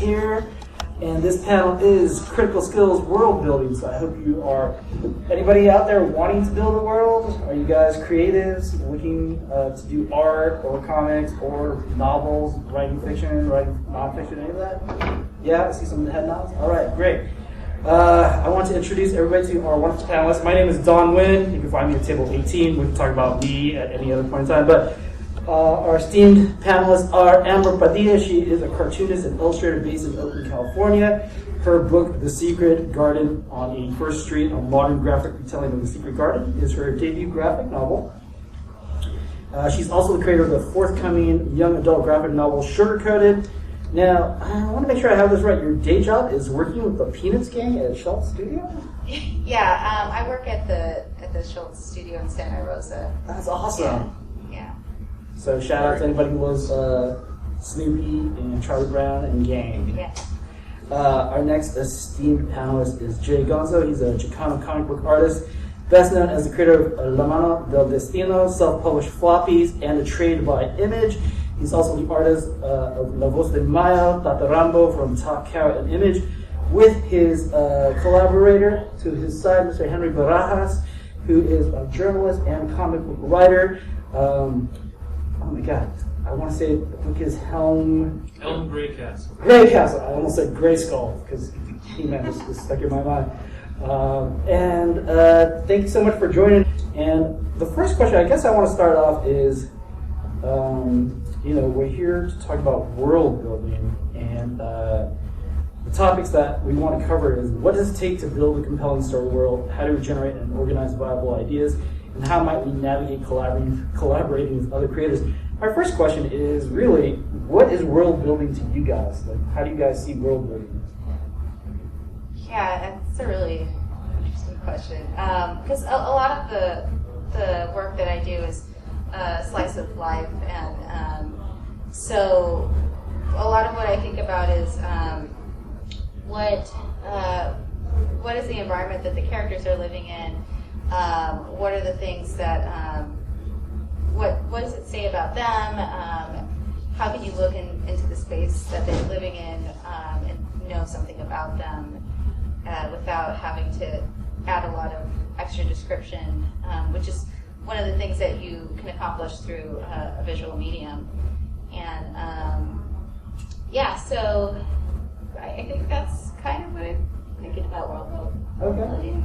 here. And this panel is critical skills world building. So I hope you are, anybody out there wanting to build a world? Are you guys creatives looking to do art or comics or novels, writing fiction, writing nonfiction, any of that? Yeah, I see some head nods. All right, great. I want to introduce everybody to our wonderful panelists. My name is Nguyen. You can find me at table 18. We can talk about me at any other point in time. But our esteemed panelists are Amber Padilla. She is a cartoonist and illustrator based in Oakland, California. Her book, The Secret Garden on 81st Street, a modern graphic retelling of The Secret Garden, is her debut graphic novel. She's also the creator of the forthcoming young adult graphic novel, Sugar Coated. Now, I want to make sure I have this right. Your day job is working with the Peanuts gang at Schultz Studio? Yeah, I work at the Schultz Studio in Santa Rosa. That's awesome. Yeah. So shout out to anybody who loves Snoopy and Charlie Brown and gang. Yeah. Our next esteemed panelist is Jay Gonzo. He's a Chicano comic book artist, best known as the creator of La Mano del Destino, self-published floppies, and a trade by Image. He's also the artist of La Voz de Mayo, Tatarambo from Top Cow and Image, with his collaborator to his side, Mr. Henry Barajas, who is a journalist and comic book writer. Oh my God, I want to say the book is Helm Greycastle. Greycastle. I almost said Grey Skull because He-Man was stuck in my mind. Thank you so much for joining. And the first question I guess I want to start off is, we're here to talk about world building, and the topics that we want to cover is what does it take to build a compelling story world, how do we generate and organize viable ideas, and how might we navigate collaborating with other creators. My first question is really, what is world building to you guys? Like, how do you guys see world building? Yeah, that's a really interesting question. Because a lot of the work that I do is slice of life, and so a lot of what I think about is what is the environment that the characters are living in. What are the things that what does it say about them? How can you look into the space that they're living in and know something about them without having to add a lot of extra description, which is one of the things that you can accomplish through a visual medium. And so I think that's kind of what I'm thinking about world building.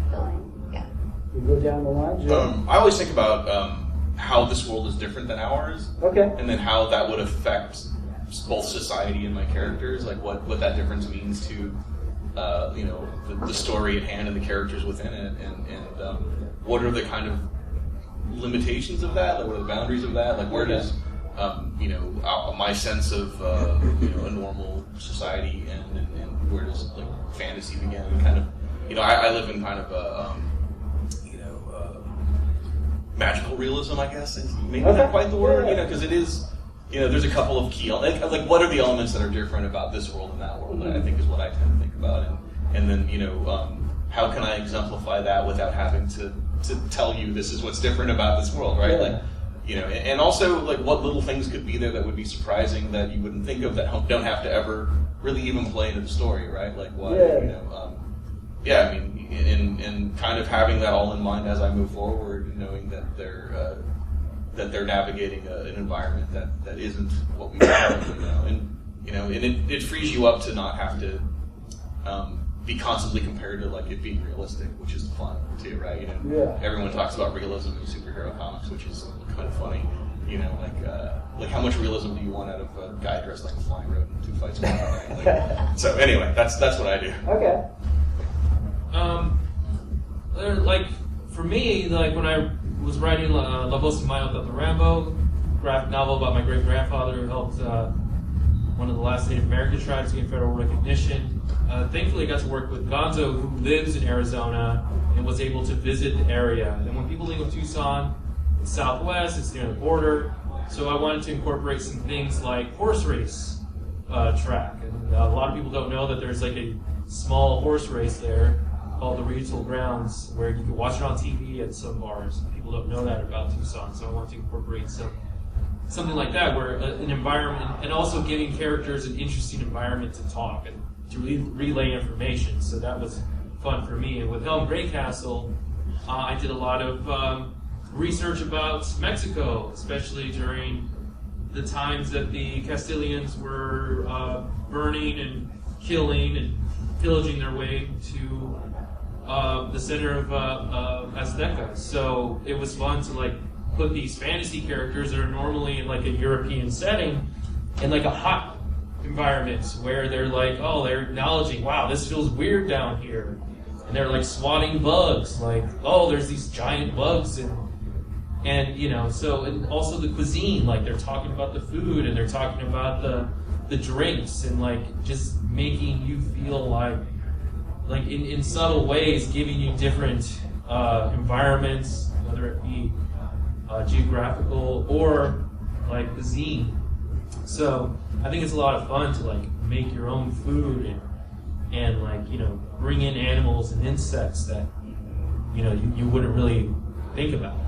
Yeah. You go down the line, Jim. I always think about how this world is different than ours. Okay. And then how that would affect both society and my characters, like what that difference means to the story at hand and the characters within it, and what are the kind of limitations of that, like what are the boundaries of that, like where does my sense of a normal society and where does like fantasy begin, and kind of I live in kind of a magical realism, I guess is maybe not quite the word, because it is, there's a couple of key like what are the elements that are different about this world and that world, I think is what I tend to think about, and then how can I exemplify that without having to tell you this is what's different about this world, right? Like, and also like what little things could be there that would be surprising that you wouldn't think of, that don't have to ever really even play into the story, right? Like what, and kind of having that all in mind as I move forward, knowing that they're navigating an environment that isn't what we know, and it frees you up to not have to be constantly compared to like it being realistic, which is fun too, right? Everyone talks about realism in superhero comics, which is kind of funny. Like how much realism do you want out of a guy dressed like a flying rodent in 2 fights going on? Right? So anyway, that's what I do. Okay. Like for me, like when I was writing La Voz de Mayo, Tatarambo, graphic novel about my great grandfather who helped one of the last Native American tribes gain federal recognition. Thankfully, I got to work with Gonzo, who lives in Arizona and was able to visit the area. And when people think of Tucson, it's southwest, it's near the border. So I wanted to incorporate some things like horse race track. And a lot of people don't know that there's like a small horse race there called the Regional Grounds, where you can watch it on TV at some bars. People don't know that about Tucson, so I wanted to incorporate some something like that, where an environment, and also giving characters an interesting environment to talk and to relay information. So that was fun for me. And with Helm Greycastle, I did a lot of research about Mexico, especially during the times that the Castilians were burning and killing and pillaging their way to the center of Azteca. So it was fun to like put these fantasy characters that are normally in like a European setting in like a hot environment where they're like, oh, they're acknowledging, wow, this feels weird down here. And they're like swatting bugs, like, oh, there's these giant bugs and you know, so, and also the cuisine, like they're talking about the food and they're talking about the drinks and like just making you feel like in subtle ways, giving you different environments, whether it be geographical or like cuisine. So I think it's a lot of fun to like make your own food and like, you know, bring in animals and insects that, you know, you wouldn't really think about.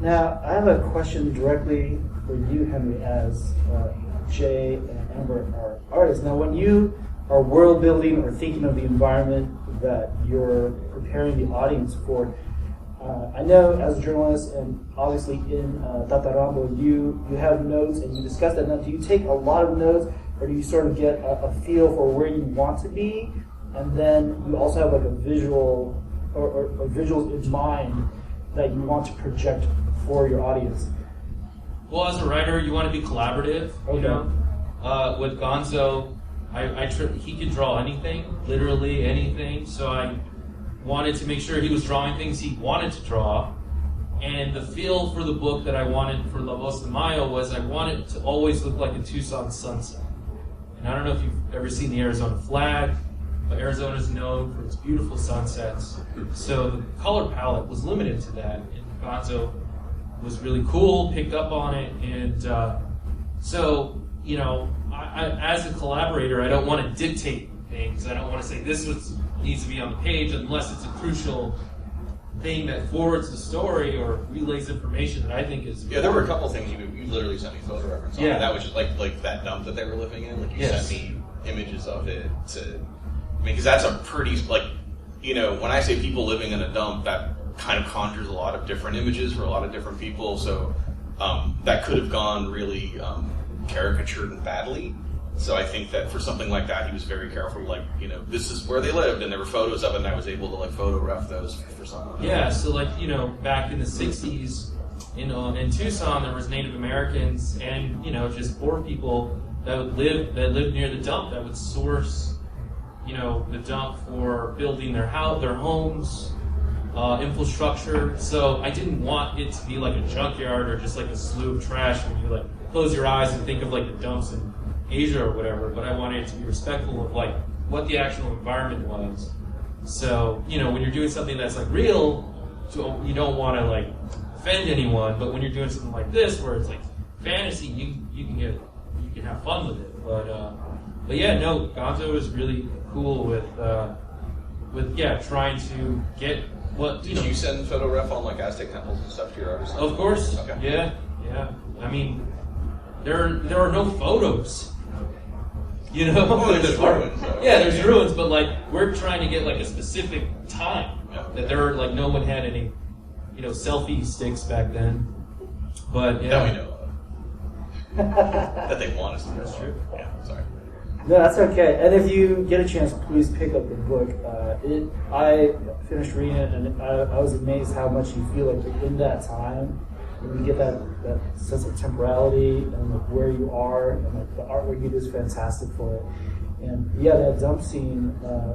Now, I have a question directly for you, Henry, as Jay and Amber are artists. Now, when you are world building or thinking of the environment that you're preparing the audience for, I know as a journalist and obviously in Tatarambo, you have notes and you discuss that. Now, do you take a lot of notes or do you sort of get a feel for where you want to be? And then you also have like a visual or visuals in mind that you want to project for your audience? Well, as a writer, you want to be collaborative, you know? With Gonzo, he could draw anything, literally anything, so I wanted to make sure he was drawing things he wanted to draw. And the feel for the book that I wanted for La Voz de Mayo was I wanted it to always look like a Tucson sunset. And I don't know if you've ever seen the Arizona flag, but Arizona is known for its beautiful sunsets. So the color palette was limited to that. And Gonzo was really cool, picked up on it. And so, you know, I, as a collaborator, I don't want to dictate things. I don't want to say this needs to be on the page unless it's a crucial thing that forwards the story or relays information that I think is important. Yeah, there were a couple things you literally sent me photo reference on. Yeah. That was just like that dump that they were living in. Like you Yes. sent me images of it to, I mean, because that's a pretty, like, you know, when I say people living in a dump, that kind of conjures a lot of different images for a lot of different people. So that could have gone really caricatured and badly. So I think that for something like that, he was very careful. Like, you know, this is where they lived, and there were photos of it, and I was able to like photo ref those for someone. Yeah, so like, you know, back in the 60s, you know, in Tucson, there was Native Americans and, you know, just poor people that lived near the dump that would source, you know, the dump for building their homes, infrastructure. So I didn't want it to be like a junkyard or just like a slew of trash when you like close your eyes and think of like the dumps in Asia or whatever, but I wanted it to be respectful of like what the actual environment was. So, you know, when you're doing something that's like real, you don't want to like offend anyone, but when you're doing something like this where it's like fantasy, you can have fun with it. But yeah, no, Gonzo is really cool with trying to get what Did you send photo ref on like Aztec temples and stuff to your artists? Of course. Okay. Yeah. I mean, there are no photos. You know, Oh, there's ruins. Though. Yeah, there's ruins, but like we're trying to get like a specific time that there were like no one had any, you know, selfie sticks back then. But yeah, That we know of. That they want us to know. That's true. Yeah, sorry. No, that's okay. And if you get a chance, please pick up the book. I finished reading it, and I was amazed how much you feel like you're in that time. And you get that sense of temporality and like where you are, and like the artwork you do is fantastic for it. And yeah, that dump scene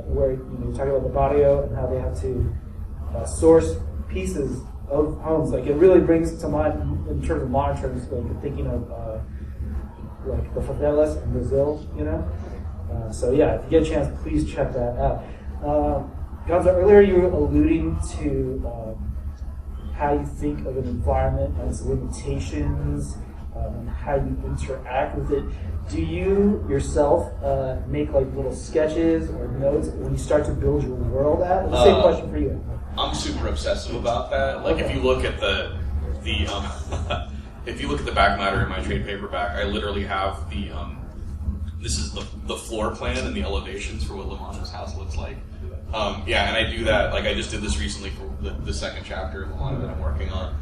where you're talking about the barrio and how they have to source pieces of homes. Like it really brings to mind in terms of modern terms, like thinking of like the favelas in Brazil, you know. So yeah, if you get a chance, please check that out. Gonzo, earlier you were alluding to how you think of an environment and its limitations, and how you interact with it. Do you yourself make like little sketches or notes when you start to build your world out? The same question for you. I'm super obsessive about that. Like if you look at the if you look at the back matter in my trade paperback, I literally have the this is the floor plan and the elevations for what Lamonta's house looks like. Yeah, and I do that. Like I just did this recently for the second chapter of Lamont that I'm working on.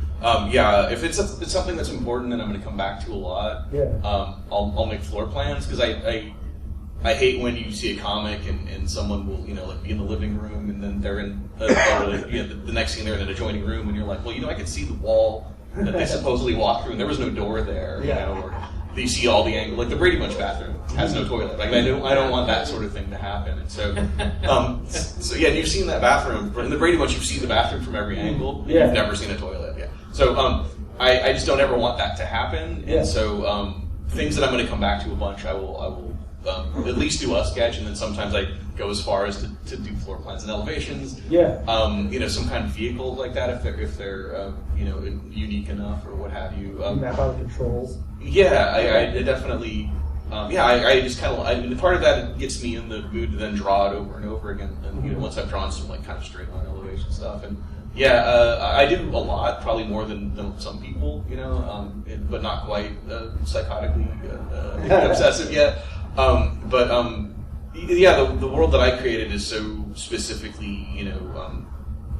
Yeah, if it's something that's important and I'm going to come back to a lot, I'll make floor plans because I hate when you see a comic and someone will like be in the living room and then they're in the next thing they're in an adjoining room and you're like, well, I could see the wall that they supposedly walked through and there was no door there, or you see all the angle. Like the Brady Bunch bathroom has no toilet. Like I don't want that sort of thing to happen. And so, yeah, you've seen that bathroom, but in the Brady Bunch, you've seen the bathroom from every angle. Yeah. You've never seen a toilet. Yeah. So, I just don't ever want that to happen. And so, things that I'm going to come back to a bunch, I will at least do a sketch, and then sometimes I go as far as to do floor plans and elevations. Yeah. Some kind of vehicle like that if they're unique enough or what have you. Map out the controls. Yeah, I definitely. I just kind of. Part of that gets me in the mood to then draw it over and over again. And once I've drawn some kind of straight line elevation stuff, and I do a lot, probably more than some people, but not quite psychotically obsessive yet. The world that I created is so specifically,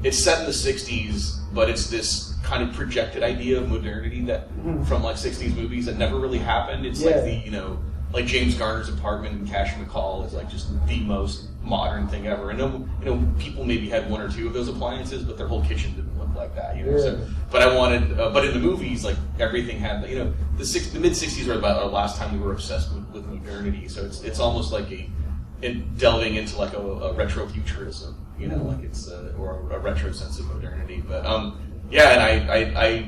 it's set in the 60s, but it's this kind of projected idea of modernity that from like 60s movies that never really happened. It's like the, like James Garner's apartment in Cash McCall is like just the most modern thing ever. And people maybe had one or two of those appliances, but their whole kitchen didn't look like that. So, but I wanted, but in the movies, like everything had, the mid 60s were about our last time we were obsessed with modernity. So it's almost like delving into like a retro futurism, like it's or a retro sense of modernity. But and I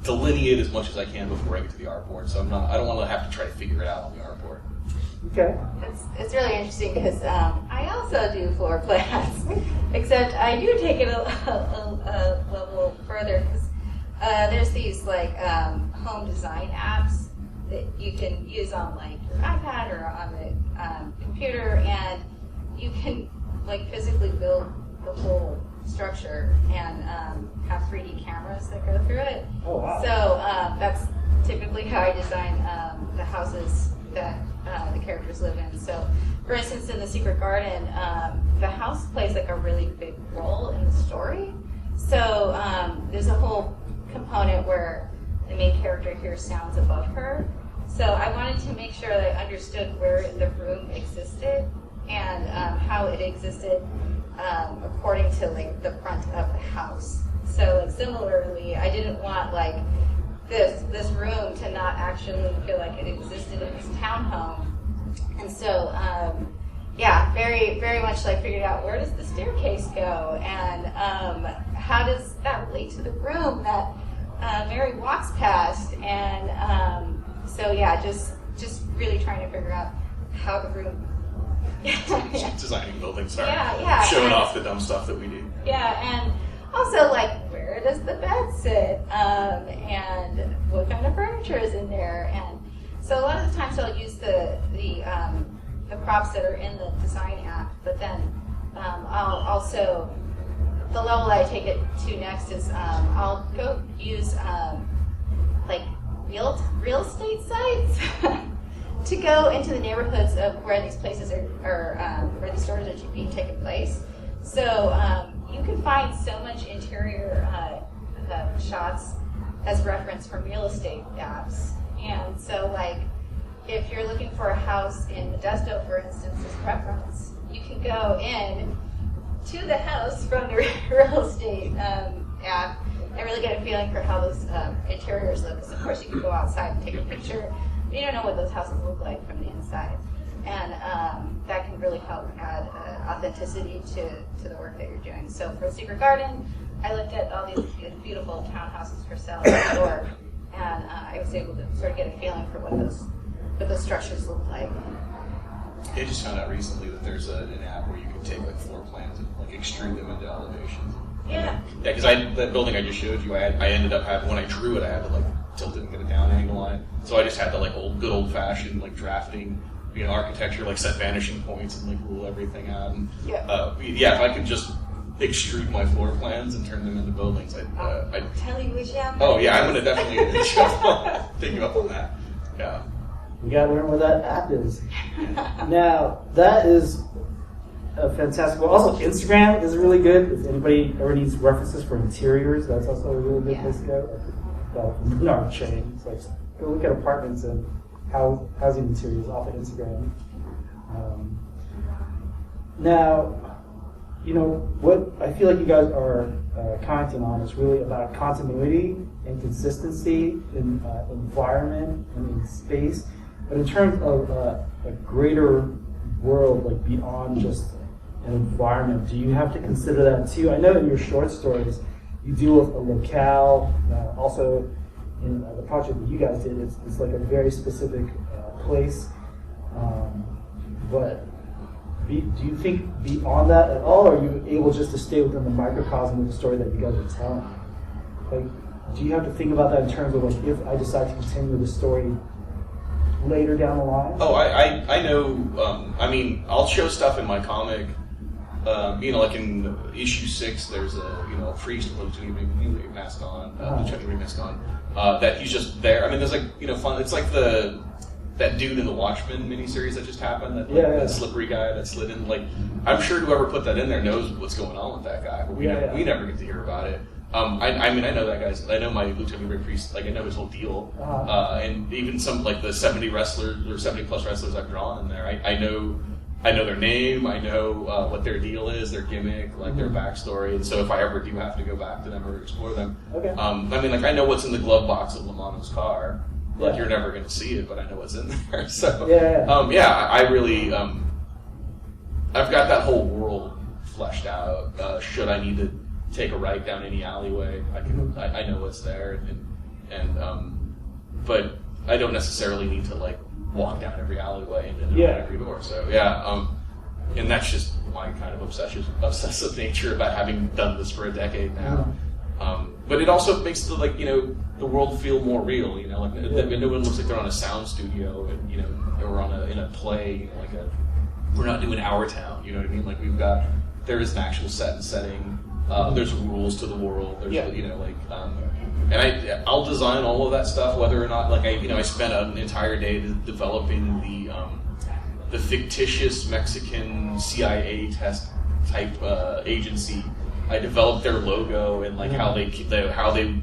delineate as much as I can before I get to the artboard. So I don't want to have to try to figure it out on the artboard. Okay. It's really interesting because I also do floor plans, except I do take it a level further because there's these like home design apps that you can use on like your iPad or on the computer, and you can like physically build the whole structure and have 3D cameras that go through it. Oh, wow. So that's typically how I design the houses that the characters live in. So, for instance, in The Secret Garden, the house plays like a really big role in the story. So there's a whole component where the main character hears sounds above her. So I wanted to make sure that I understood where the room existed and how it existed according to like the front of the house. So like similarly, I didn't want like this room to not actually feel like it existed in this townhome. And so very, very much like figured out where does the staircase go and how does that relate to the room that Mary walks past, and just really trying to figure out how the room Designing buildings, showing off the dumb stuff that we do. And also like where does the bed sit, and what kind of furniture is in there, and so a lot of the times I'll use the props that are in the design app, but then I'll also, the level that I take it to next is I'll go use like real estate sites to go into the neighborhoods of where these places are where these stores are being taken place. So you can find so much interior shots as reference from real estate apps. And so like if you're looking for a house in Modesto, for instance, as reference, you can go in to the house from the real estate app and really get a feeling for how those interiors look. Because of course you can go outside and take a picture, but you don't know what those houses look like from the inside. And that can really help add authenticity to the work that you're doing. So for Secret Garden, I looked at all these beautiful townhouses for sale in New York, and I was able to sort of get a feeling for what those structures look like. I just found out recently that there's an app where you can take like floor plans and like extrude them into elevations. Yeah. Because that building I just showed you, I ended up having, when I drew it, I had to like tilt it and get a down angle on it. So I just had to like good old fashioned like drafting, architecture, like set vanishing points and like rule everything out. And if I could just extrude my floor plans and turn them into buildings. I'd tell you which app. Oh yeah, I'm gonna definitely take you up on that. Yeah. We gotta learn what that app is. Now, that is a fantastic. Well, also Instagram is really good. If anybody ever needs references for interiors, that's also a really good place to go. Well, not a chain. It's like go look at apartments and housing interiors off of Instagram. Now, you know what I feel like you guys are commenting on is really about continuity and consistency in environment and in space. But in terms of a greater world, like beyond just an environment, do you have to consider that too? I know in your short stories, you deal with a locale. Also, in the project that you guys did, it's like a very specific place. But do you think beyond that at all, or are you able just to stay within the microcosm of the story that you guys are telling? Like, do you have to think about that in terms of like, if I decide to continue the story later down the line? Oh, I know. I mean, I'll show stuff in my comic. Like in issue 6, there's a priest with a blue mask on, that he's just there. I mean, there's like fun. It's like that dude in the Watchmen miniseries that just happened. That slippery guy that slid in. Like, I'm sure whoever put that in there knows what's going on with that guy, but we never get to hear about it. I mean, I know that guy's. I know my Lieutenant Rick Priest. Like, I know his whole deal, and even some like the 70 wrestlers or 70 plus wrestlers I've drawn in there. I know their name. I know what their deal is, their gimmick, like their backstory. And so if I ever do have to go back to them or explore them, I mean, like I know what's in the glove box of Lamano's car. Like you're never going to see it, but I know what's in there. So I really I've got that whole world fleshed out. Should I need to take a right down any alleyway, I know what's there, but I don't necessarily need to like walk down every alleyway and open every door. So and that's just my kind of obsessive nature about having done this for a decade now. But it also makes the world feel more real. Like no one looks like they're on a sound studio and or in a play. We're not doing Our Town. You know what I mean? Like there is an actual set and setting. There's rules to the world. There's and I'll design all of that stuff, whether or not I spent an entire day developing the fictitious Mexican CIA test type agency. I developed their logo and how they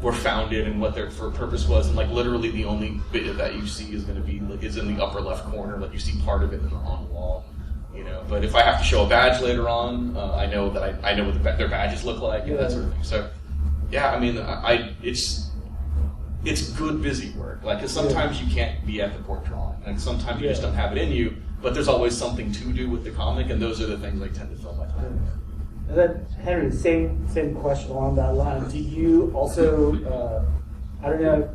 were founded and what their purpose was, and literally the only bit that you see is going to be is in the upper left corner. Like you see part of it on the wall. But if I have to show a badge later on, I know that I know what their badges look like and that sort of thing. So, I mean, it's good busy work. Because sometimes you can't be at the port drawing, and sometimes you just don't have it in you. But there's always something to do with the comic, and those are the things I tend to fill my time with. And then Henry, same question along that line. Do you also, I don't know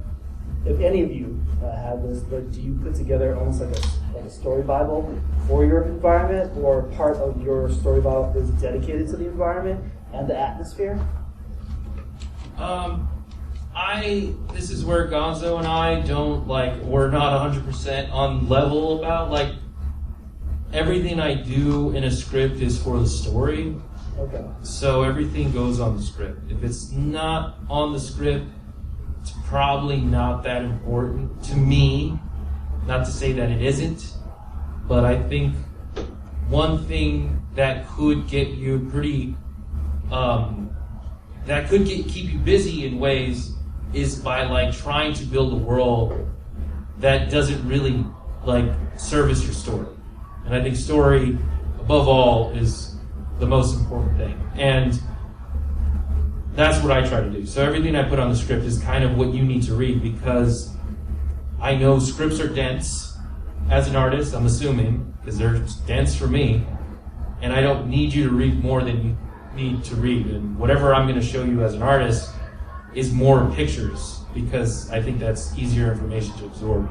if any of you have this, but do you put together almost like a story Bible for your environment, or part of your story Bible is dedicated to the environment and the atmosphere? This is where Gonzo and I we're not 100% on level about everything I do in a script is for the story. Okay. So everything goes on the script. If it's not on the script, it's probably not that important to me. Not to say that it isn't, but I think one thing that could get you pretty, keep you busy in ways is by trying to build a world that doesn't really service your story. And I think story, above all, is the most important thing. And that's what I try to do. So everything I put on the script is kind of what you need to read, because I know scripts are dense as an artist, I'm assuming, because they're dense for me, and I don't need you to read more than you need to read. And whatever I'm going to show you as an artist is more pictures, because I think that's easier information to absorb.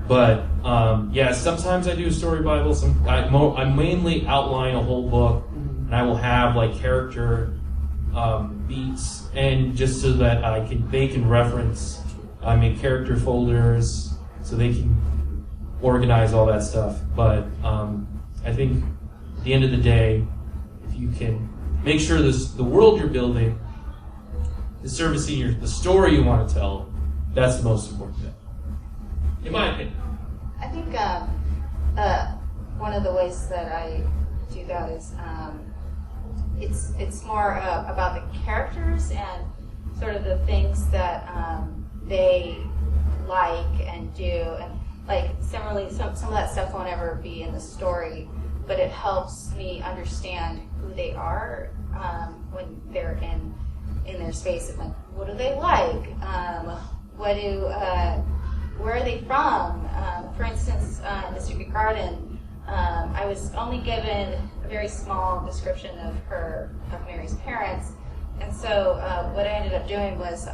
But sometimes I do a story Bible. I mainly outline a whole book, and I will have character beats, and just so that they can reference. I make character folders so they can organize all that stuff. But I think at the end of the day, if you can make sure the world you're building is servicing the story you want to tell. That's the most important thing, in my opinion. I think one of the ways that I do that is it's more about the characters and sort of the things that they like and do, and like similarly, some of that stuff won't ever be in the story, but it helps me understand who they are when they're in their space. And like, what do they like? Where are they from? For instance, in the Secret Garden, I was only given a very small description of Mary's parents, and so what I ended up doing was,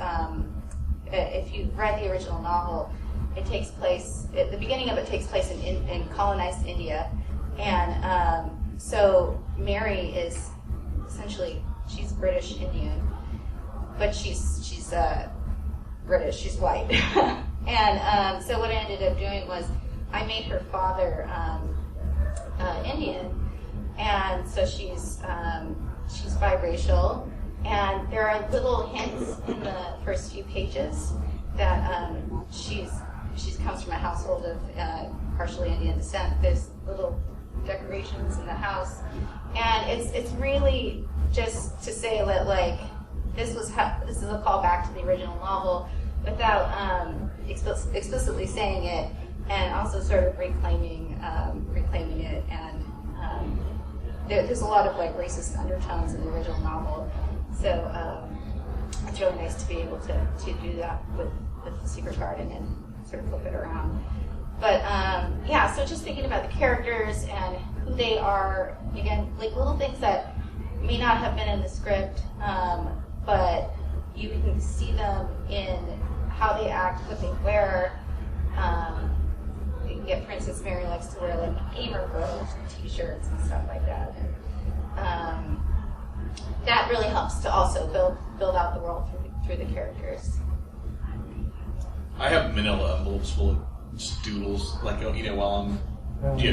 if you read the original novel, it takes place, the beginning of it takes place in colonized India, and so Mary is essentially, she's British Indian, but she's British, she's white. And so what I ended up doing was I made her father Indian, and so she's biracial, and there are little hints in the first few pages that she comes from a household of partially Indian descent. There's little decorations in the house, and it's really just to say that like this is a callback to the original novel without explicitly saying it, and also sort of reclaiming it. And there's a lot of like racist undertones in the original novel, so it's really nice to be able to do that with The Secret Garden and sort of flip it around. But yeah, so just thinking about the characters and who they are, again, like little things that may not have been in the script, but you can see them in how they act, what they wear. You can get, for instance, Mary likes to wear like gamer girl t-shirts and stuff like that. And that really helps to also build out the world through the characters. I have manila envelopes full of just doodles, like, while I'm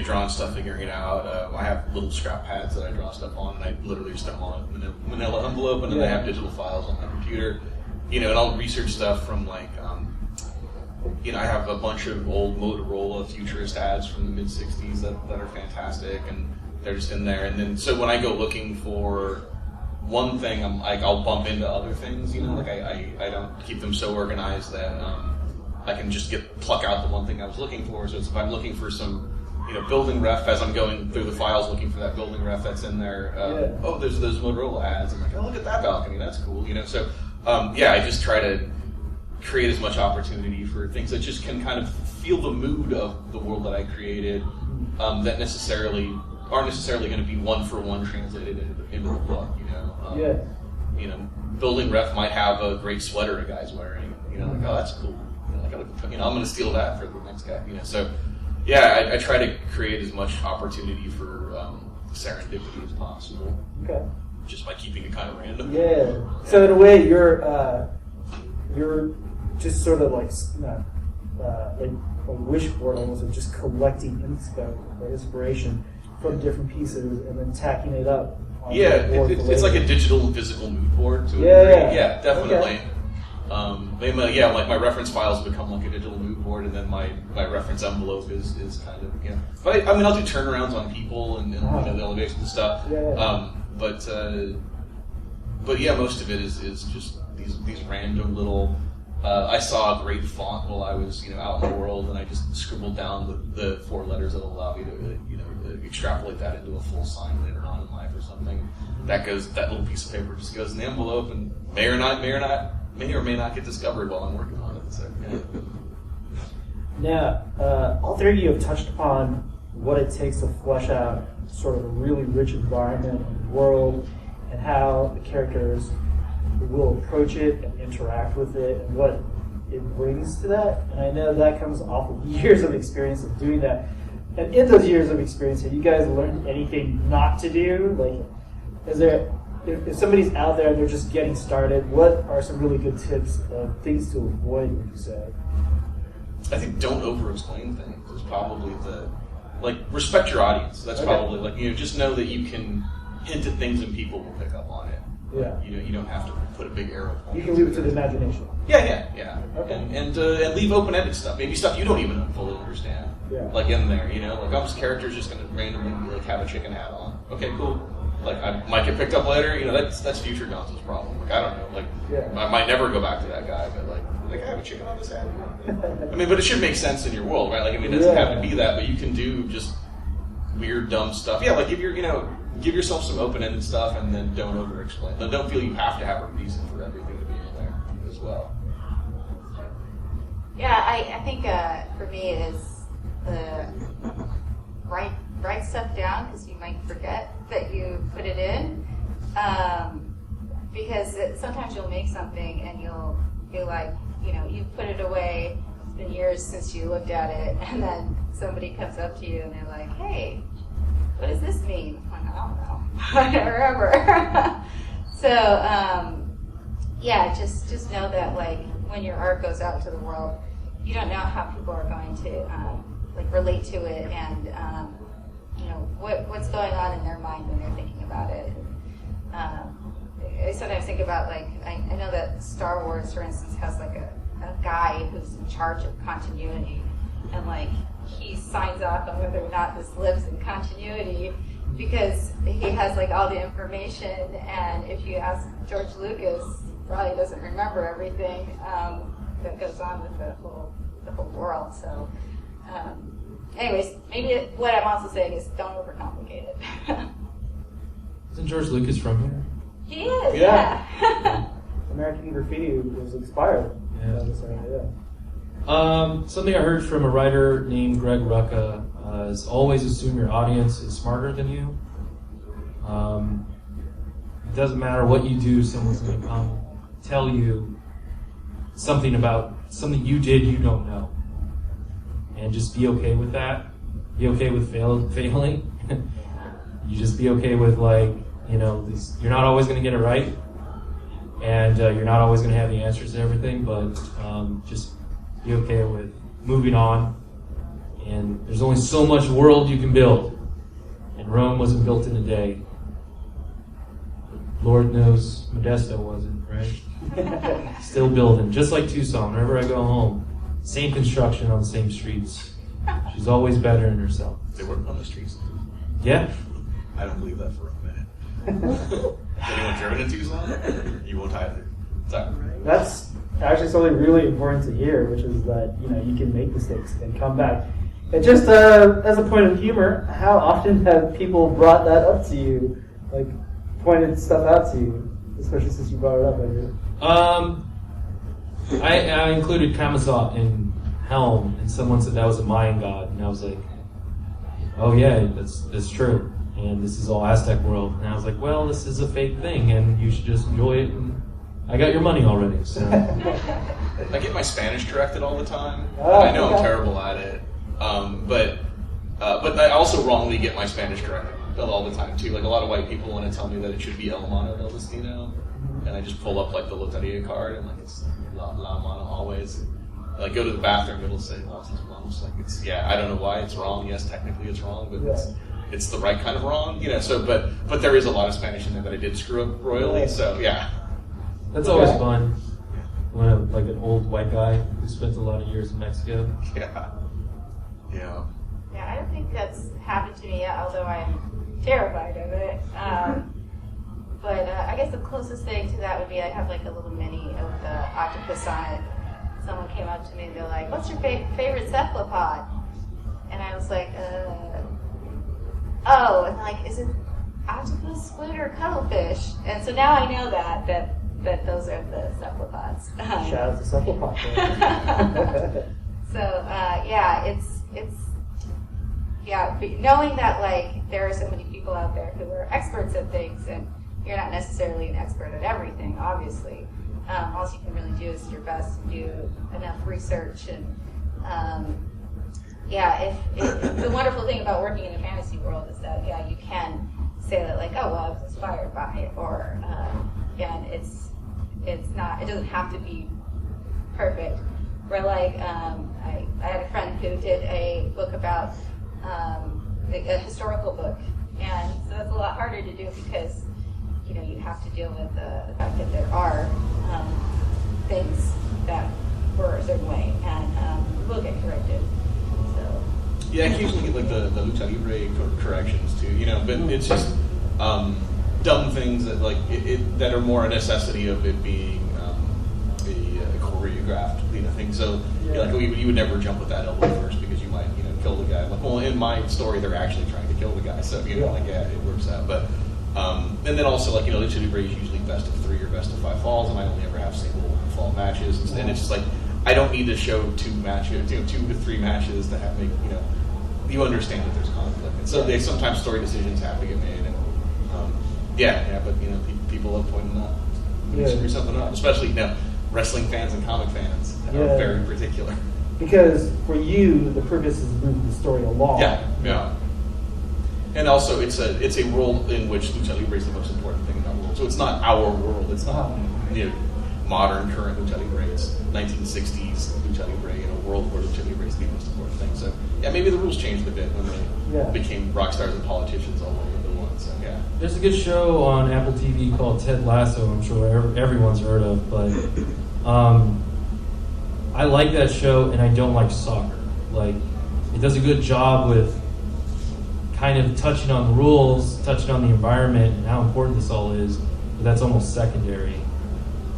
drawing stuff, figuring it out. I have little scrap pads that I draw stuff on, and I literally just have them on a manila envelope, and then I have digital files on my computer. And I'll research stuff from like, I have a bunch of old Motorola futurist ads from the mid-'60s that are fantastic, and they're just in there. And then, so when I go looking for one thing, I'll bump into other things, like I don't keep them so organized that I can just pluck out the one thing I was looking for. So if I'm looking for some, building ref, as I'm going through the files looking for that building ref that's in there, oh, there's those Motorola ads. I'm like, oh, look at that balcony, that's cool, So, I just try to create as much opportunity for things that just can kind of feel the mood of the world that I created, that aren't necessarily going to be one-for-one translated into the book, Building ref might have a great sweater a guy's wearing, like, oh, that's cool. I'm going to steal that for the next guy, So, yeah, I try to create as much opportunity for serendipity as possible. Okay. Just by keeping it kind of random. Yeah. So in a way, you're just sort of like like a wish board almost of just collecting inspo or inspiration from different pieces and then tacking it up. It's like a digital and physical mood board. Yeah, definitely. Okay. Like my reference files become like a digital mood board, and then my reference envelope is kind of But I'll do turnarounds on people and the elevations and stuff. But yeah, most of it is just these random little. I saw a great font while I was out in the world, and I just scribbled down the 4 letters that allow me to extrapolate that into a full sign later on in life or something. That little piece of paper just goes in the envelope, and may or may not get discovered while I'm working on it. So, Now, all three of you have touched upon what it takes to flesh out sort of a really rich environment and world, and how the characters will approach it and interact with it, and what it brings to that. And I know that comes off of years of experience of doing that. And in those years of experience, have you guys learned anything not to do? Like, is there, if somebody's out there and they're just getting started, what are some really good tips of things to avoid, would you say? I think don't over-explain things is probably respect your audience. That's probably just know that you can hint at things and people will pick up on it. Yeah. You don't have to put a big arrow point. You can leave it to the imagination. Yeah. Okay. And leave open-ended stuff. Maybe stuff you don't even fully understand. Yeah. Like in there, like this character's just gonna randomly like have a chicken hat on. Okay, cool. Like I might get picked up later. That's future Gonzo's problem. Like I don't know. Like I might never go back to that guy, but like I have a chicken on this hat. I mean, but it should make sense in your world, right? Like I mean, it doesn't have to be that, but you can do just weird, dumb stuff. Yeah, like give yourself some open-ended stuff, and then don't over-explain. Don't feel you have to have a reason for everything to be in there as well. Yeah, I think for me it is the write stuff down because you might forget that you put it in. Because sometimes you'll make something and you'll feel like, you put it away. It's been years since you looked at it, and then somebody comes up to you and they're like, "Hey, what does this mean?" I'm like, "I don't know. I don't remember." So, just know that like when your art goes out to the world, you don't know how people are going to relate to it, and what's going on in their mind when they're thinking about it. I sometimes think about I know that Star Wars, for instance, has like a guy who's in charge of continuity, and he signs off on whether or not this lives in continuity because he has all the information. And if you ask George Lucas, probably doesn't remember everything that goes on with the whole world. So, anyways, maybe what I'm also saying is don't overcomplicate it. Isn't George Lucas from here? He is, yeah. American Graffiti was inspired. Something I heard from a writer named Greg Rucka is always assume your audience is smarter than you. It doesn't matter what you do, someone's going to come tell you something about something you did you don't know. And just be okay with that. Be okay with failing. You just be okay with you're not always going to get it right, and you're not always going to have the answers to everything, but just be okay with moving on. And there's only so much world you can build, and Rome wasn't built in a day. Lord knows Modesto wasn't, right? Still building, just like Tucson. Whenever I go home, same construction on the same streets. She's always bettering herself. They work on the streets. Yeah. I don't believe that for a minute. Anyone driven in Tucson? You won't either. Sorry. That's actually something really important to hear, which is that you can make mistakes and come back. And just as a point of humor, how often have people brought that up to you, pointed stuff out to you, especially since you brought it up, Andrew? I included Kamazot in Helm, and someone said that was a Mayan god, and I was like, oh yeah, that's true. And this is all Aztec world. And I was like, well, this is a fake thing, and you should just enjoy it. And I got your money already. So I get my Spanish corrected all the time. Oh, I know okay. I'm terrible at it, but I also wrongly get my Spanish corrected all the time too. A lot of white people want to tell me that it should be El Mano del Destino, and I just pull up the Loteria card and it's La Mano always. Go to the bathroom, it'll say Los Manos. I don't know why it's wrong. Yes, technically it's wrong, but it's the right kind of wrong, So, but there is a lot of Spanish in there that I did screw up royally. So, yeah. That's always fun. When an old white guy who spent a lot of years in Mexico. Yeah. Yeah, I don't think that's happened to me yet, although I'm terrified of it. But I guess the closest thing to that would be I have a little mini of the octopus on it. Someone came up to me and they're like, "What's your favorite cephalopod?" And I was like, "Oh," and they're like, "Is it octopus, squid, or cuttlefish?" And so now I know that those are the cephalopods. Shout out to cephalopod. So knowing that there are so many people out there who are experts at things, and you're not necessarily an expert at everything, obviously. All you can really do is your best to do enough research, and the wonderful thing about working in a fantasy world is that you can say that oh well I was inspired by it, or and it doesn't have to be perfect. Where I had a friend who did a book about a historical book, and So it's a lot harder to do because, you know, you have to deal with the fact that there are things that were a certain way and will get corrected. So. Yeah, occasionally get like the lucha libre corrections too, you know, but it's just dumb things that like that are more a necessity of it being a choreographed, you know, thing. So like you would never jump with that elbow first because you might, you know, kill the guy. Like, well, in my story, they're actually trying to kill the guy, so you know, like it works out. But and then also like, you know, lucha libre is usually best of 3 or best of 5 falls, and I only ever have single fall matches, and it's just like I don't need to show 2 matches, you know, 2 to 3 matches to have make, you know. You understand that there's conflict, and so they sometimes story decisions have to get made, and but you know, people love pointing out when you screw something up, especially, you know, wrestling fans and comic fans are very particular. Because for you, the purpose is to move the story along. Yeah. And also, it's a world in which lucha libre is the most important thing in that world. So it's not our world. It's not you know, modern current lucha libre. It's 1960s lucha libre in a world where lucha libre is the most important thing. So yeah, maybe the rules changed a bit when they became rock stars and politicians all over the one. So yeah. There's a good show on Apple TV called Ted Lasso. I'm sure everyone's heard of, but I like that show, and I don't like soccer. Like, it does a good job with kind of touching on the rules, touching on the environment, and how important this all is. But that's almost secondary.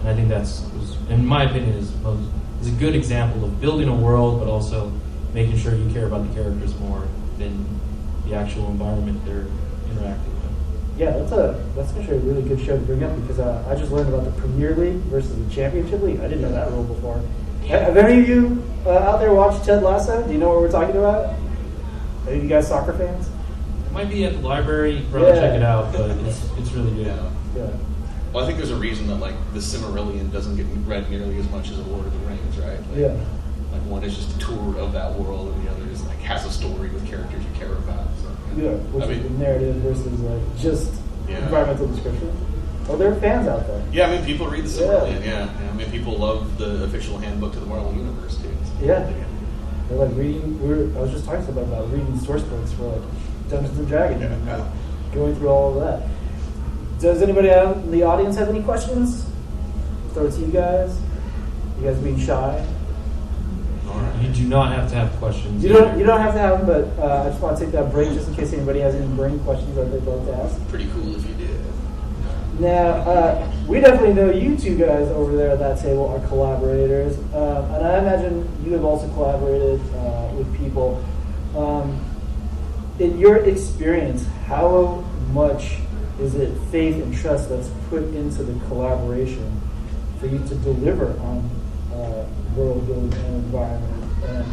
And I think in my opinion, is a good example of building a world, but also making sure you care about the characters more than the actual environment they're interacting with. Yeah, that's actually a really good show to bring up because I just learned about the Premier League versus the Championship League. I didn't know that rule before. Have any of you out there watched Ted Lasso? Do you know what we're talking about? Any of you guys soccer fans? It might be at the library. You can probably check it out, but it's really good. Yeah. Well, I think there's a reason that like the Silmarillion doesn't get read nearly as much as The Lord of the Rings, right? Like, like one is just a tour of that world, and the other is like has a story with characters you care about. So, which is the narrative versus like just environmental description. Well, there are fans out there. Yeah, I mean, people read the Silmarillion. Yeah, I mean, people love the official handbook to the Marvel Universe too. So. Yeah, they're like reading. I was just talking to somebody about reading source books for like Dungeons and Dragons, and going through all of that. Does anybody out in the audience have any questions? Throw it to you guys. You guys being shy? You do not have to have questions. You don't have to have them, but I just want to take that break just in case anybody has any burning questions that they'd love to ask. Pretty cool if you did. Now, we definitely know you two guys over there at that table are collaborators, and I imagine you have also collaborated with people. In your experience, how much is it faith and trust that's put into the collaboration for you to deliver on world building and environment? And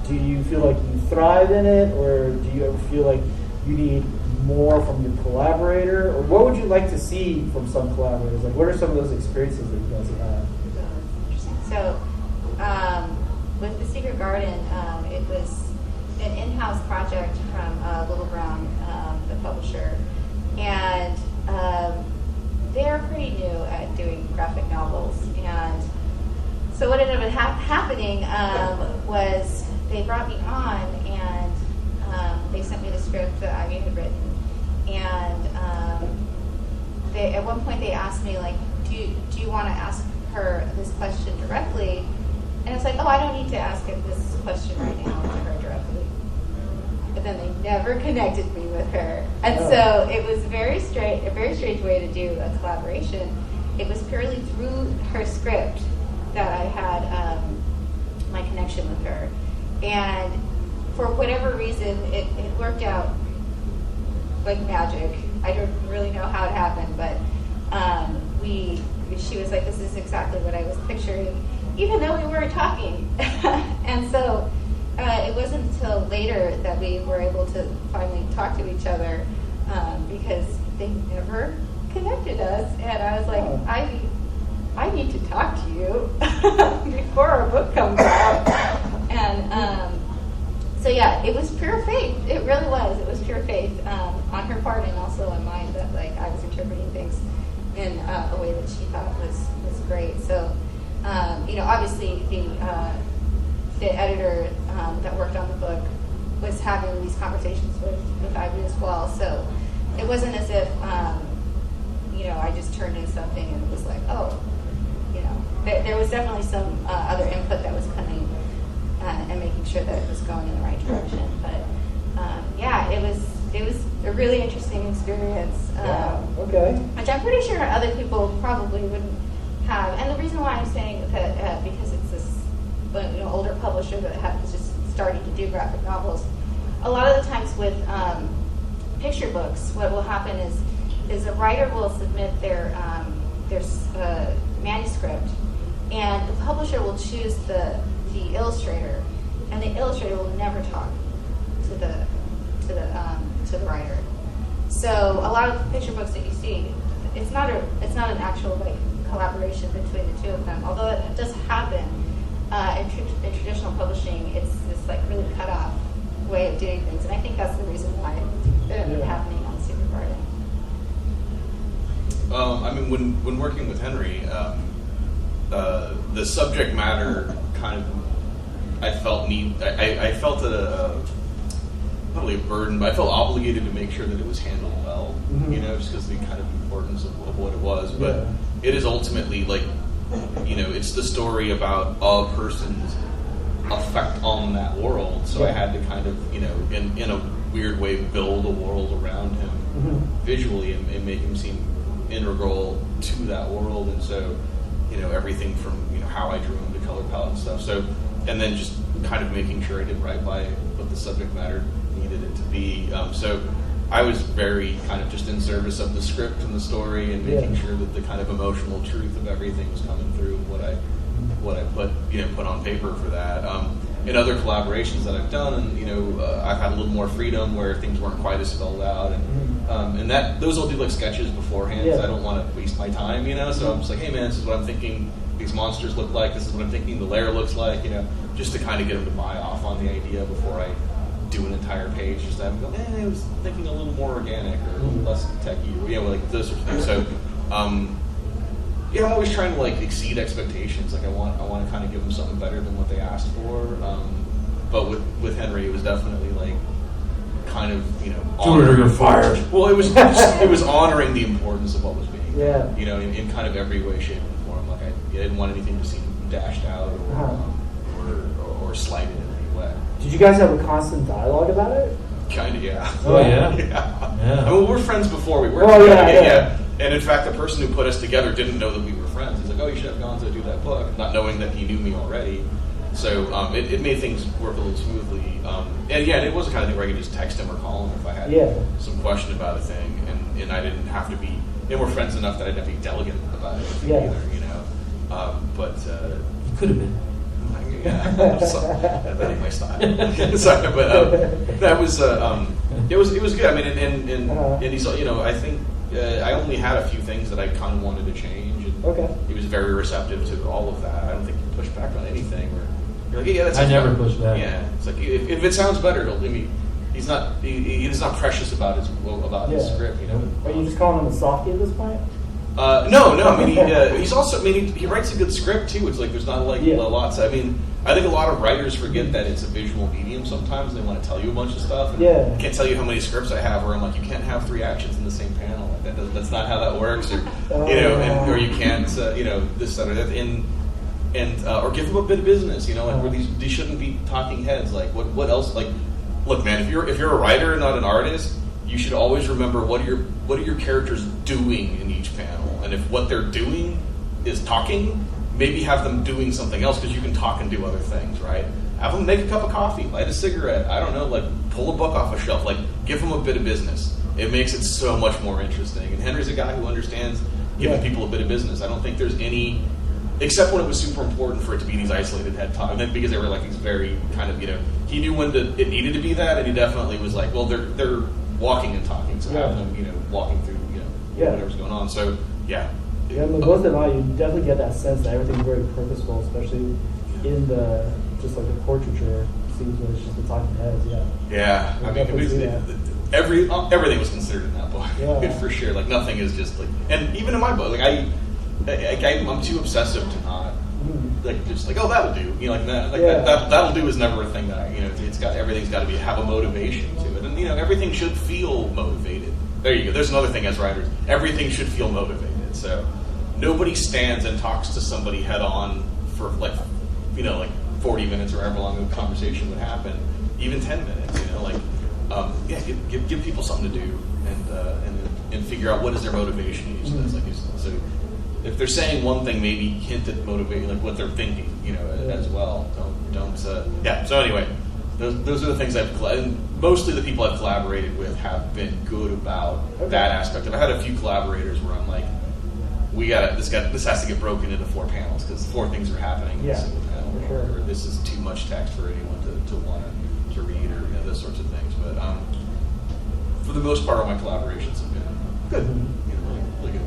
do you feel like you thrive in it, or do you ever feel like you need more from your collaborator? Or what would you like to see from some collaborators? Like, what are some of those experiences that you guys have had? Interesting. So, with The Secret Garden, it was an in-house project from Little Brown, the publisher, and they're pretty new at doing graphic novels. And so what ended up happening was they brought me on, and they sent me the script that I had written. And at one point they asked me, like, do you want to ask her this question directly? And it's like, oh, I don't need to ask her this question right now to her directly. But then they never connected me with her. And so it was a very strange way to do a collaboration. It was purely through her script that I had my connection with her. And for whatever reason, it worked out like magic. I don't really know how it happened, but she was like, this is exactly what I was picturing, even though we weren't talking. And so it wasn't until later that we were able to finally talk to each other, because they never connected us. And I was like, I need to talk to you before our book comes out. And so yeah, it was pure faith. It really was. It was pure faith on her part and also on mine, that like I was interpreting things in a way that she thought was great. So obviously the editor that worked on the book was having these conversations with Ivy as well. So it wasn't as if I just turned in something and it was like, oh, there was definitely some other input that was coming and making sure that it was going in the right direction. But it was a really interesting experience. Okay. Which I'm pretty sure other people probably wouldn't have. And the reason why I'm saying that because it's this older publisher that is just starting to do graphic novels. A lot of the times with picture books, what will happen is a writer will submit their manuscript, and the publisher will choose the illustrator, and the illustrator will never talk to the writer. So a lot of the picture books that you see, it's not an actual collaboration between the two of them. Although it does happen in traditional publishing, it's this really cut off way of doing things, and I think that's the reason why it ended up happening on Super Garden. When working with Henry, the subject matter kind of, I felt not really a burden, but I felt obligated to make sure that it was handled well, just because of the kind of importance of what it was. But it is ultimately it's the story about a person's effect on that world. So I had to kind of, in a weird way, build a world around him visually and make him seem integral to that world. And so, everything from, how I drew him, the color palette and stuff. So, and then just kind of making sure I did right by what the subject matter needed it to be. So I was very kind of just in service of the script and the story and making sure that the kind of emotional truth of everything was coming through what I put on paper for that. In other collaborations that I've done, and I've had a little more freedom where things weren't quite as spelled out, and that those I'll do sketches beforehand because I don't want to waste my time, So I'm just like, hey man, this is what I'm thinking these monsters look like. This is what I'm thinking the layer looks like, just to kind of get them to buy off on the idea before I do an entire page. Just to have them go, I was thinking a little more organic or a little less techy, or like those sorts of things. So. I'm always trying to exceed expectations. I want to kind of give them something better than what they asked for. But with Henry, it was definitely kind of do it or you're fired. Well, it was honoring the importance of what was being in kind of every way, shape, and form. I didn't want anything to seem dashed out or slighted in any way. Did you guys have a constant dialogue about it? Kind of, yeah. Oh yeah. Yeah. I mean, we were friends before we worked together. Yeah. And in fact, the person who put us together didn't know that we were friends. He's like, oh, you should have Gonzo do that book, not knowing that he knew me already. So it made things work a little smoothly. And it was the kind of thing where I could just text him or call him if I had some question about a thing. And I didn't have to be, and we're friends enough that I didn't have to be delicate about it either, But you could have been. Yeah, that ain't my style. Sorry, but that was it was good. I mean, and he's I think I only had a few things that I kind of wanted to change, and he was very receptive to all of that. I don't think he pushed back on anything. Or you're like, yeah, that's. I never pushed back. Yeah, it's like if it sounds better, he'll. I mean, he's not precious about his script. Are you just calling him a softie at this point? No. I mean, he's also. I mean, he writes a good script too. It's there's not lots. I mean, I think a lot of writers forget that it's a visual medium. Sometimes they want to tell you a bunch of stuff. And I can't tell you how many scripts I have where I'm like, you can't have 3 actions in the same panel. That's not how that works. Or or you can't. This that or that. And or give them a bit of business. Where these shouldn't be talking heads. What else? Look, man, if you're a writer, not an artist, you should always remember what are your characters doing in each panel, and if what they're doing is talking, maybe have them doing something else because you can talk and do other things, right? Have them make a cup of coffee, light a cigarette, I don't know, pull a book off a shelf, give them a bit of business. It makes it so much more interesting. And Henry's a guy who understands giving people a bit of business. I don't think there's any, except when it was super important for it to be these isolated head talk, and then because they were these very kind of, he knew when it needed to be that, and he definitely was well, they're walking and talking, so have them, walking through, whatever's going on. So, yeah. Yeah, but most of all, you definitely get that sense that everything's very purposeful, especially in the portraiture scenes where it's just the talking heads. Yeah. I mean, everything was considered in that book, for sure. Nothing is just and even in my book, I'm too obsessive to not oh, that'll do, that'll do is never a thing that I, everything's got to have a motivation to it, and everything should feel motivated there you go. There's another thing as writers. Everything should feel motivated. So nobody stands and talks to somebody head on for like 40 minutes or however long a conversation would happen, even 10 minutes. Give people something to do and figure out what is their motivation. So if they're saying one thing, maybe hint at motivate what they're thinking, as well. Don't. So anyway, those are the things and mostly the people I've collaborated with have been good about that aspect. I've had a few collaborators where I'm like, this has to get broken into 4 panels because 4 things are happening in a single panel, for sure. or this is too much text for anyone to want to read, or those sorts of things. But for the most part, all my collaborations have been good, really good.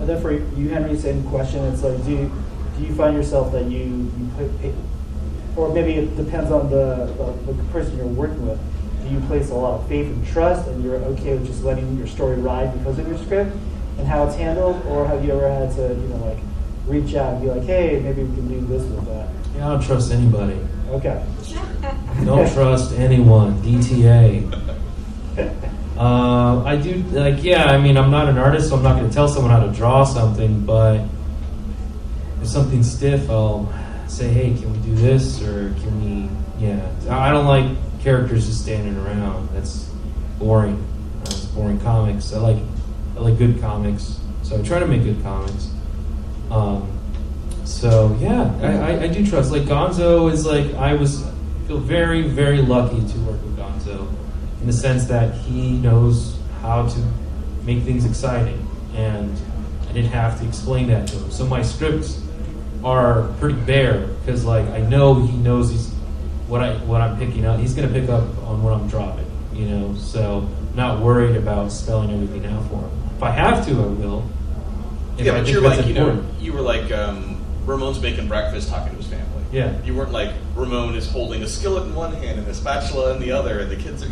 And then for you, Henry, same question. It's like, do you find yourself that you put, or maybe it depends on the person you're working with. Do you place a lot of faith and trust, and you're okay with just letting your story ride because of your script and how it's handled, or have you ever had to, reach out and be like, hey, maybe we can do this with that? Yeah, I don't trust anybody. Okay. Don't trust anyone. DTA. I do, I'm not an artist, so I'm not going to tell someone how to draw something, but if something's stiff, I'll say, hey, can we do this, or can we, I don't like characters just standing around. That's boring. It's boring comics. I like good comics, so I try to make good comics. I do trust. Like Gonzo is I feel very, very lucky to work with Gonzo in the sense that he knows how to make things exciting, and I didn't have to explain that to him. So my scripts are pretty bare because I know he knows what I'm picking up. He's going to pick up on what I'm dropping, So I'm not worried about spelling everything out for him. If I have to, I will. But you're like, you were like Ramon's making breakfast talking to his family. Yeah. You weren't like Ramon is holding a skillet in one hand and a spatula in the other, and the kids are,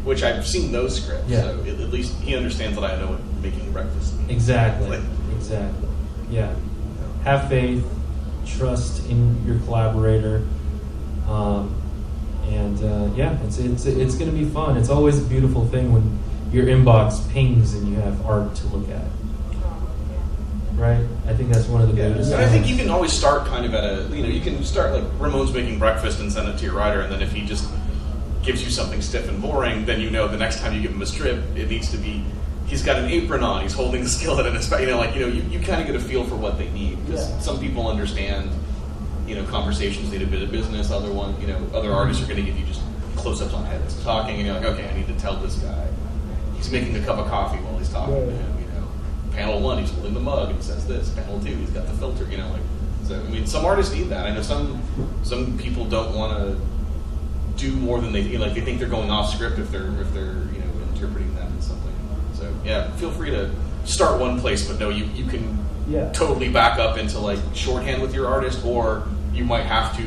which I've seen those scripts. Yeah. So at least he understands that I know what making breakfast means. Exactly. Exactly. Yeah. Have faith, trust in your collaborator, it's going to be fun. It's always a beautiful thing when your inbox pings and you have art to look at. Right? I think that's one of the greatest. And I think you can always start kind of at you can start like Ramon's making breakfast and send it to your writer, and then if he just gives you something stiff and boring, then the next time you give him a strip, it needs to be, he's got an apron on, he's holding the skillet in his, you kind of get a feel for what they need, because some people understand, conversations need a bit of business, other artists are going to give you just close-ups on heads talking, and you're like, okay, I need to tell this guy, he's making a cup of coffee while he's talking to him, Panel 1, he's holding the mug and he says this. Panel 2, he's got the filter. Some artists need that. I know some people don't want to do more than they they think they're going off script if they're interpreting that in something. So feel free to start one place, but no, you can totally back up into shorthand with your artist, or you might have to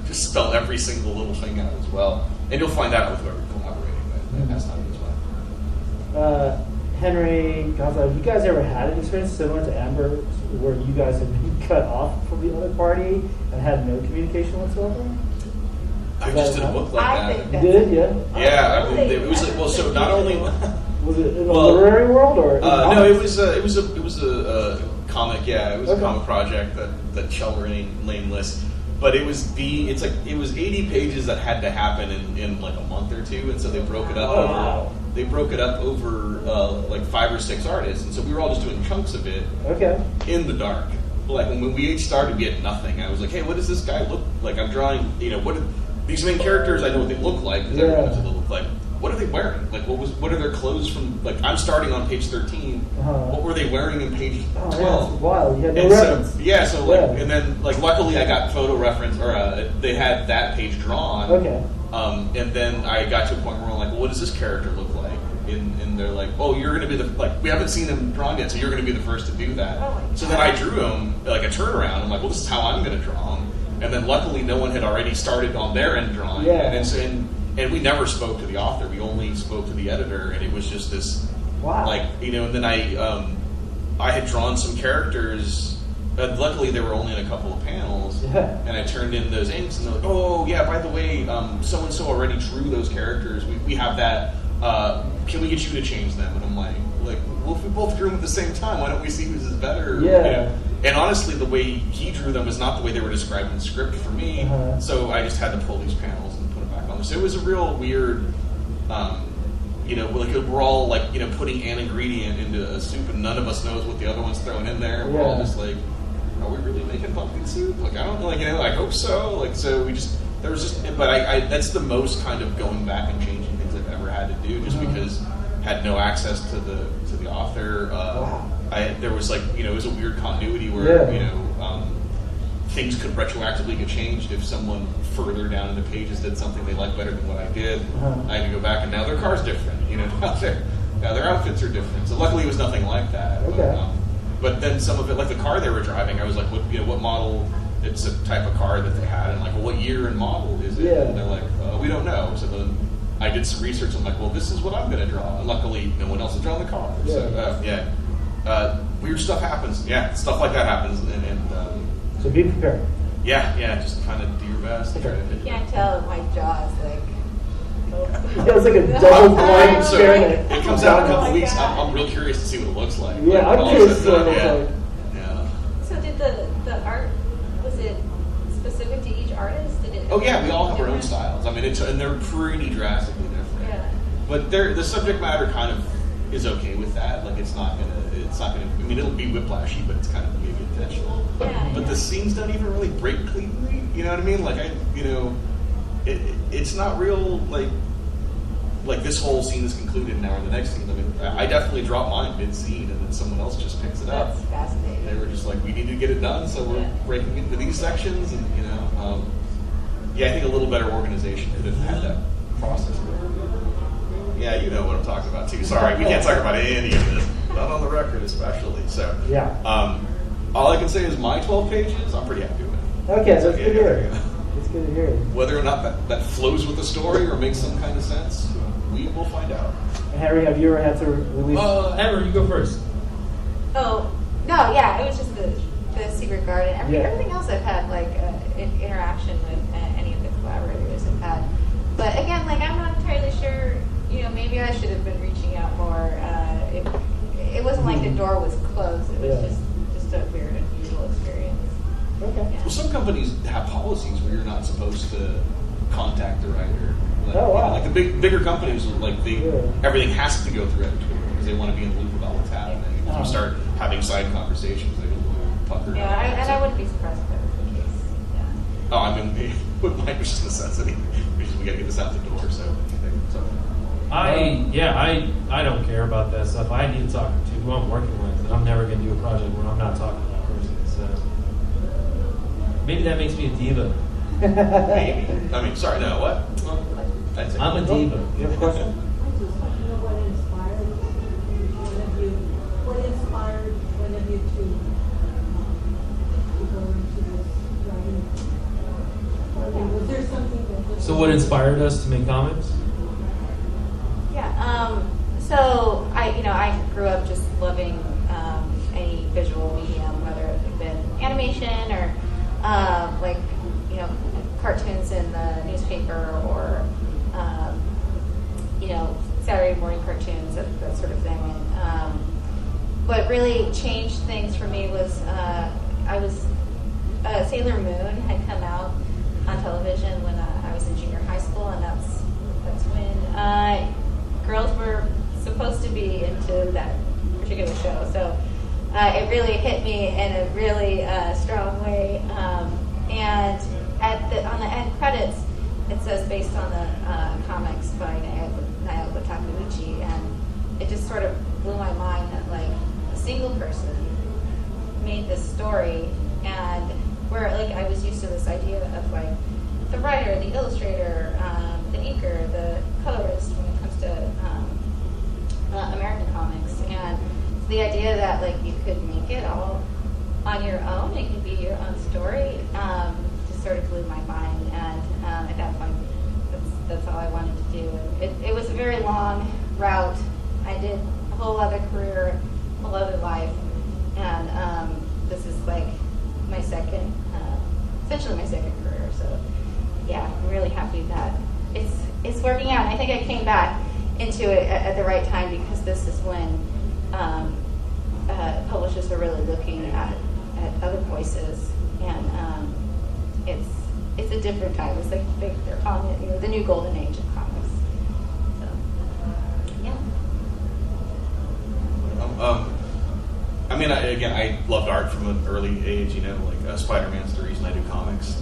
just spell every single little thing out as well, and you'll find out with whoever you're collaborating with. That's not as well. Henry, Gonzo, have you guys ever had an experience similar to Amber where you guys have been cut off from the other party and had no communication whatsoever? I just did a book like that. You did, yeah? Yeah, it was so not only was it in the literary world or? No, it was a comic. Yeah, it was a comic project that shall remain nameless. But it was 80 pages that had to happen in a month or two, and so they broke it up. They broke it up over 5 or 6 artists, and so we were all just doing chunks of it in the dark. When we each started, we had nothing. I was like, hey, what does this guy look like? I'm drawing, these main characters, I know what they look like, because everyone knows what they look like. What are they wearing? What are their clothes from, I'm starting on page 13. What were they wearing in page 12? Yeah, that's wild. You had no reference. And then, luckily I got photo reference, or they had that page drawn. Okay. And then I got to a point where I'm like, well, what does this character look like? And they're like, oh, you're going to be we haven't seen him drawn yet, so you're going to be the first to do that. So then I drew him, a turnaround. I'm like, well, this is how I'm going to draw him. And then luckily no one had already started on their end drawing. Yeah. And we never spoke to the author. We only spoke to the editor, and it was just this, and then I had drawn some characters. Luckily, they were only in a couple of panels, and I turned in those inks, and they're like, oh, yeah, by the way, so-and-so already drew those characters. We have that can we get you to change them? And I'm like, well, if we both drew them at the same time, why don't we see whose is better? Yeah. You know? And honestly, the way he drew them was not the way they were described in the script for me. So I just had to pull these panels and put them back on there. So it was a real weird, we're all like, putting an ingredient into a soup and none of us knows what the other one's throwing in there. We're all just like, are we really making pumpkin soup? Like, I don't know, I hope so. Like, so but that's the most kind of going back and changing things I've ever had to do, just because I had no access to the author. There was it was a weird continuity where, things could retroactively get changed if someone further down in the pages did something they liked better than what I did. I had to go back, and now their car's different. Now their outfits are different. So luckily, it was nothing like that. Okay. But then some of it, like the car they were driving, I was like, what model? It's a type of car that they had, and like, well, what year and model is it? Yeah. And they're like, we don't know. So then I did some research. I'm like, well, this is what I'm going to draw. And luckily, no one else has drawn the car. Yeah. So weird stuff happens. Yeah, stuff like that happens, so be prepared. Yeah, just kind of do your best. Okay. You can't tell if my jaw is like. Yeah, it's like a double blind So experiment. it comes out in a couple Oh my weeks. God. I'm real curious to see what it looks like. Yeah, Like, I'm all curious to said see what it and looks done, like. Yeah. So did the art, was it specific to each artist? Did it? Oh yeah, we all have our own different? styles. I mean, and they're pretty drastically different. Yeah. But the subject matter kind of is okay with that. Like it's not gonna. I mean, it'll be whiplashy, but it's kind of maybe intentional. But the scenes don't even really break cleanly. You know what I mean? Like it's not real. Like this whole scene is concluded now, or the next scene. I mean, I definitely dropped mine mid-scene, and then someone else just picks it up. That's fascinating. They were just like, we need to get it done, so we're breaking into these sections, and I think a little better organization could have had that process. Yeah, you know what I'm talking about too. Sorry, we can't talk about any of this, not on the record especially. So all I can say is my 12 pages, I'm pretty happy with. Okay, that's good to hear. That's good to hear. Whether or not that flows with the story or makes some kind of sense, we will find out. Harry, have you ever had to release? Amber, you go first. Oh, no, yeah, it was just the Secret Garden. Everything else I've had, interaction with any of the collaborators I've had. But again, I'm not entirely sure, maybe I should have been reaching out more. It wasn't like the door was closed. It was just a weird, unusual experience. Okay. Yeah. Well, some companies have policies where you're not supposed to contact the writer. Like the bigger companies, everything has to go through editorial because they want to be in the loop with all that's happening. If you start having side conversations, they get a little puckered. Yeah, and I wouldn't be surprised if that was the case. Yeah. Oh, I mean, with mine was just necessity. We got to get this out the door. So. I don't care about that stuff. I need to talk to who I'm working with, and I'm never going to do a project where I'm not talking to that person. So maybe that makes me a diva. Maybe. I mean, sorry, no, what? I'm a diva. You have a question? I just want to know what inspired one of you to go into this writing? Was there something that... So what inspired us to make comics? Yeah. So I grew up just loving any visual medium, whether it had been animation or cartoons in the newspaper or Saturday morning cartoons, that sort of thing. And what really changed things for me was Sailor Moon had come out on television when I was in junior high school, and that's when girls were supposed to be into that particular show. So it really hit me in a really strong way. And on the end credits, it says based on the comics by Naoko Takeuchi, and it just sort of blew my mind that a single person made this story, and where I was used to this idea of the writer, the illustrator, the inker, the colorist when it comes to American comics, and the idea that you could make it all on your own, it could be your own story, just sort of blew my mind. And at that point, that's all I wanted to do. It was a very long route. I did a whole other career, a whole other life, and this is my second, essentially my second career. So yeah, I'm really happy that it's working out. And I think I came back into it at the right time, because this is when publishers are really looking at other voices, and it's a different time. It's like they're calling it, the new golden age of comics. So, yeah. I mean, I loved art from an early age. Like Spider-Man's the reason I do comics.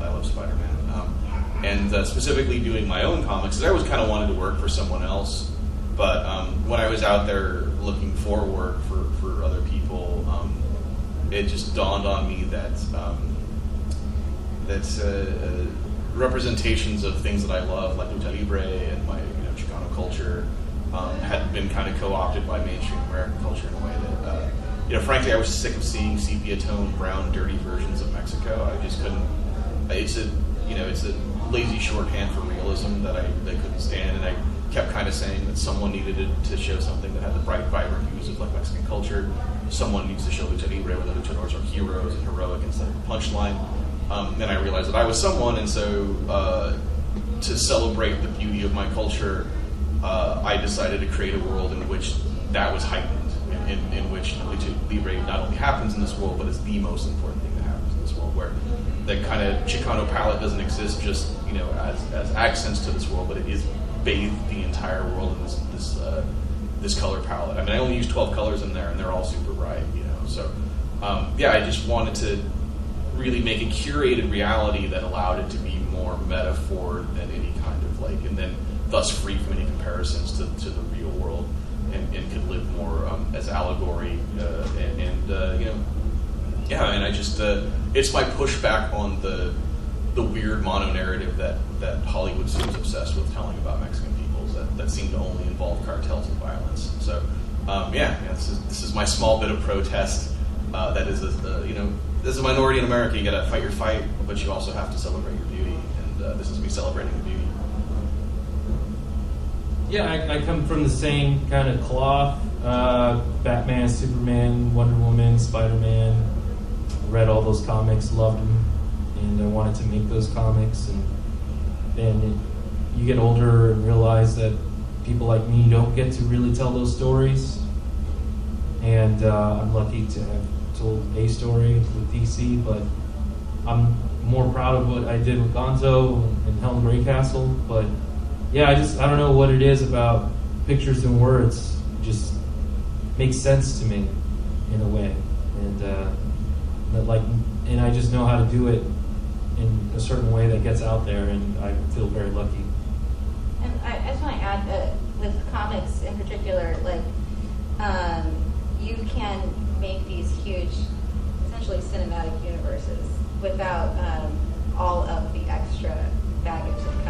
I love Spider-Man. And specifically doing my own comics, 'cause I always kind of wanted to work for someone else. But when I was out there looking for work for other people, it just dawned on me that representations of things that I love, like lucha libre and my Chicano culture, had been kind of co-opted by mainstream American culture in a way that, frankly, I was sick of seeing sepia-toned, brown, dirty versions of Mexico. I just couldn't. It's a lazy shorthand for realism that I couldn't stand, and I kept kind of saying that someone needed to show something that had the bright, vibrant hues of like Mexican culture. Someone needs to show lucha libre where the luchadors are heroes and heroic instead of a punchline. Then I realized that I was someone, and so to celebrate the beauty of my culture, I decided to create a world in which that was heightened, in which lucha libre not only happens in this world, but is the most important thing that happens in this world, where the kind of Chicano palette doesn't exist just as accents to this world, but it is bathed the entire world in this color palette. I mean, I only use 12 colors in there, and they're all super bright. So I just wanted to really make a curated reality that allowed it to be more metaphor than any kind of and then thus free from any comparisons to the real world, and could live more as allegory, and I just it's my pushback on the weird mono narrative that Hollywood seems obsessed with telling about Mexican peoples that seem to only involve cartels and violence. So this is my small bit of protest. That is as a minority in America, you got to fight your fight, but you also have to celebrate your beauty, and this is me celebrating the beauty. Yeah, I come from the same kind of cloth. Batman, Superman, Wonder Woman, Spider-Man. Read all those comics, loved them, and I wanted to make those comics. And then you get older and realize that people like me don't get to really tell those stories. And I'm lucky to have told a story with DC, but I'm more proud of what I did with Gonzo and Helen Greycastle. But yeah, I don't know what it is about pictures and words. It just makes sense to me in a way, and I just know how to do it in a certain way that gets out there, and I feel very lucky. And I just want to add that with comics in particular, you can make these huge, essentially cinematic universes without all of the extra baggage that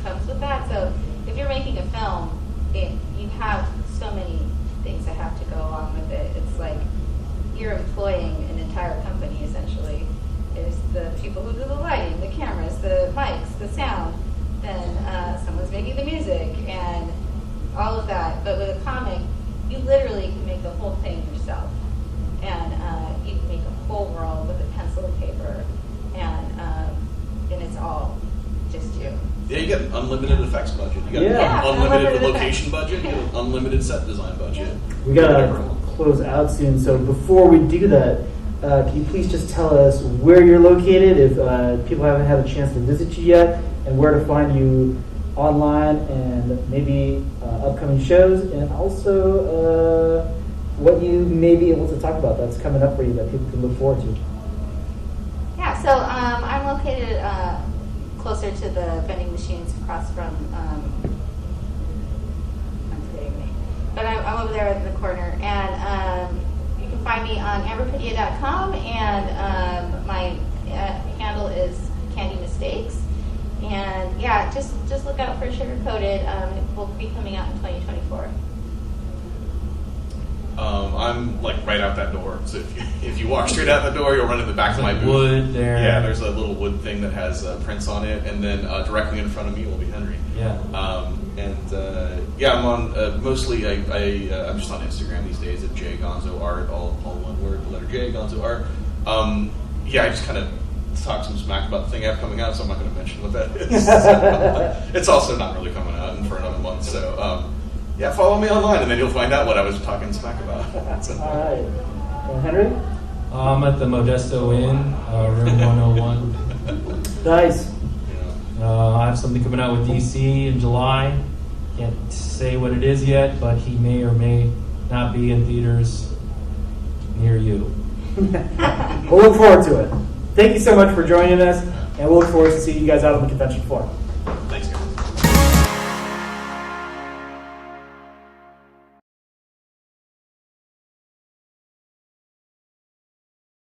comes with that. So if you're making a film, you have so many things that have to go along with it. It's like you're employing an entire company, essentially. There's the people who do the lighting, the cameras, the mics, the sound. Then someone's making the music and all of that. But with a comic, you literally can make the whole thing yourself. And you can make a whole world with a pencil and paper, and it's all just you. Yeah, you get an unlimited effects budget. You got an unlimited location budget. You get an unlimited set design budget. We gotta close out soon, so before we do that, can you please just tell us where you're located, if people haven't had a chance to visit you yet, and where to find you online, and maybe upcoming shows, and also what you may be able to talk about that's coming up for you that people can look forward to. Yeah, so I'm located closer to the vending machines across from, I'm forgetting the name, but I'm over there in the corner, and you can find me on amberpadilla.com, and my handle is Candy Mistakes, and yeah, just look out for Sugar Coated. It will be coming out in 2024. I'm right out that door. So if you walk straight out the door, you'll run in the back of my booth. Wood there. Yeah, there's a little wood thing that has prints on it, and then directly in front of me will be Henry. Yeah. I'm on mostly. I'm just on Instagram these days at Gonzo Art, all one word, the letter J, Gonzo Art. I just kind of talk some smack about the thing I have coming out, so I'm not going to mention what that is. So, it's also not really coming out for another month. So, yeah, follow me online, and then you'll find out what I was talking smack about. So. All right. And Henry? I'm at the Modesto Inn, room 101. Nice. I have something coming out with DC in July. Can't say what it is yet, but he may or may not be in theaters near you. We'll look forward to it. Thank you so much for joining us, and we'll look forward to seeing you guys out on the convention floor.